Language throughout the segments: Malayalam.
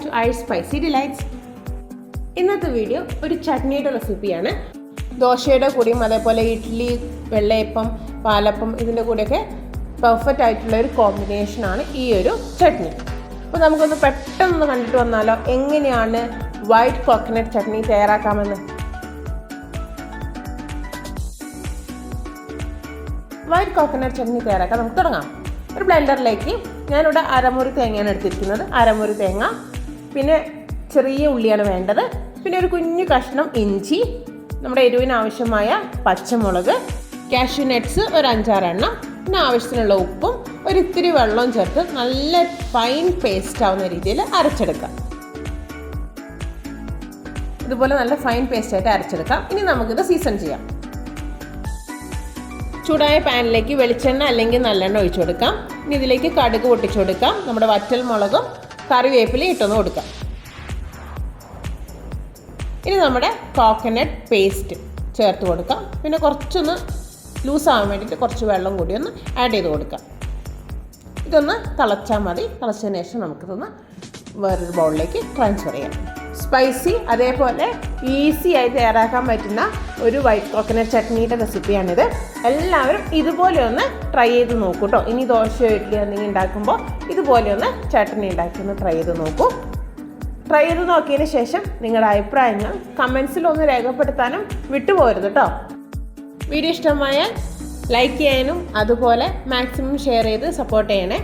To I spicy delights. ഇന്നത്തെ വീഡിയോ ഒരു ചട്നിയുടെ റെസിപ്പിയാണ്. ദോശയുടെ കൂടെയും അതേപോലെ ഇഡ്ഡലി, വെള്ളയപ്പം, പാലപ്പം ഇതിൻ്റെ കൂടെയൊക്കെ പെർഫെക്റ്റ് ആയിട്ടുള്ള ഒരു കോമ്പിനേഷനാണ് ഈ ഒരു ചട്നി. അപ്പോൾ നമുക്കൊന്ന് പെട്ടെന്ന് കണ്ടിട്ട് വന്നാലോ എങ്ങനെയാണ് വൈറ്റ് കോക്കനട്ട് ചട്നി തയ്യാറാക്കാമെന്ന്. വൈറ്റ് കോക്കനട്ട് ചട്നി തയ്യാറാക്കാൻ നമുക്ക് തുടങ്ങാം. ഒരു ബ്ലെൻഡറിലേക്ക് ഞാനിവിടെ അരമുറി തേങ്ങയാണ് എടുത്തിരിക്കുന്നത്. അരമുറി തേങ്ങ, പിന്നെ ചെറിയ ഉള്ളിയാണ് വേണ്ടത്, പിന്നെ ഒരു കുഞ്ഞു കഷ്ണം ഇഞ്ചി, നമ്മുടെ എരിവിന് ആവശ്യമായ പച്ചമുളക്, കാഷ്യൂ നട്ട്സ് ഒരു 5-6 എണ്ണം, പിന്നെ ആവശ്യത്തിനുള്ള ഉപ്പും ഒരിത്തിരി വെള്ളവും ചേർത്ത് നല്ല ഫൈൻ പേസ്റ്റ് ആവുന്ന രീതിയിൽ അരച്ചെടുക്കാം. ഇതുപോലെ നല്ല ഫൈൻ പേസ്റ്റായിട്ട് അരച്ചെടുക്കാം. ഇനി നമുക്കിത് സീസൺ ചെയ്യാം. ചൂടായ പാനിലേക്ക് വെളിച്ചെണ്ണ അല്ലെങ്കിൽ നല്ലെണ്ണ ഒഴിച്ചു കൊടുക്കാം. ഇനി ഇതിലേക്ക് കടുക് പൊട്ടിച്ചു കൊടുക്കാം. നമ്മുടെ വറ്റൽ മുളകും കറിവേപ്പിലയും ഇട്ടൊന്ന് കൊടുക്കാം. ഇനി നമ്മുടെ കോക്കനട്ട് പേസ്റ്റ് ചേർത്ത് കൊടുക്കാം. പിന്നെ കുറച്ചൊന്ന് ലൂസാകാൻ വേണ്ടിയിട്ട് കുറച്ച് വെള്ളം കൂടി ഒന്ന് ആഡ് ചെയ്ത് കൊടുക്കാം. ഇതൊന്ന് തിളച്ചാൽ മതി. തിളച്ചതിന് ശേഷം നമുക്കിതൊന്ന് വേറൊരു ബൗളിലേക്ക് ട്രാൻസ്ഫർ ചെയ്യാം. സ്പൈസി അതേപോലെ ഈസി ആയി തയ്യാറാക്കാൻ പറ്റുന്ന ഒരു വൈറ്റ് കോക്കനട്ട് ചട്നിയുടെ റെസിപ്പിയാണിത്. എല്ലാവരും ഇതുപോലെ ഒന്ന് ട്രൈ ചെയ്ത് നോക്കൂ കേട്ടോ. ഇനി ദോശയോ ഇഡ്ഡലിയോ എന്തെങ്കിലും ഉണ്ടാക്കുമ്പോൾ ഇതുപോലെ ഒന്ന് ചട്നി ഉണ്ടാക്കി ഒന്ന് ട്രൈ ചെയ്ത് നോക്കൂ. ട്രൈ ചെയ്ത് നോക്കിയതിന് ശേഷം നിങ്ങളുടെ അഭിപ്രായങ്ങൾ കമൻസിൽ ഒന്ന് രേഖപ്പെടുത്താനും വിട്ടുപോകരുത് കേട്ടോ. വീഡിയോ ഇഷ്ടമായാൽ ലൈക്ക് ചെയ്യാനും അതുപോലെ മാക്സിമം ഷെയർ ചെയ്ത് സപ്പോർട്ട് ചെയ്യണേ.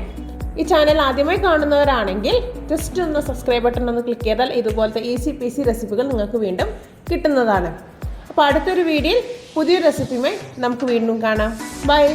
ഈ ചാനൽ ആദ്യമായി കാണുന്നവരാണെങ്കിൽ ജസ്റ്റ് ഒന്ന് സബ്സ്ക്രൈബ് ബട്ടൺ ഒന്ന് ക്ലിക്ക് ചെയ്താൽ ഇതുപോലത്തെ ഈസി പീസി റെസിപ്പികൾ നിങ്ങൾക്ക് വീണ്ടും കിട്ടുന്നതാണ്. അപ്പോൾ അടുത്തൊരു വീഡിയോയിൽ പുതിയൊരു റെസിപ്പിയുമായി നമുക്ക് വീണ്ടും കാണാം. ബൈ.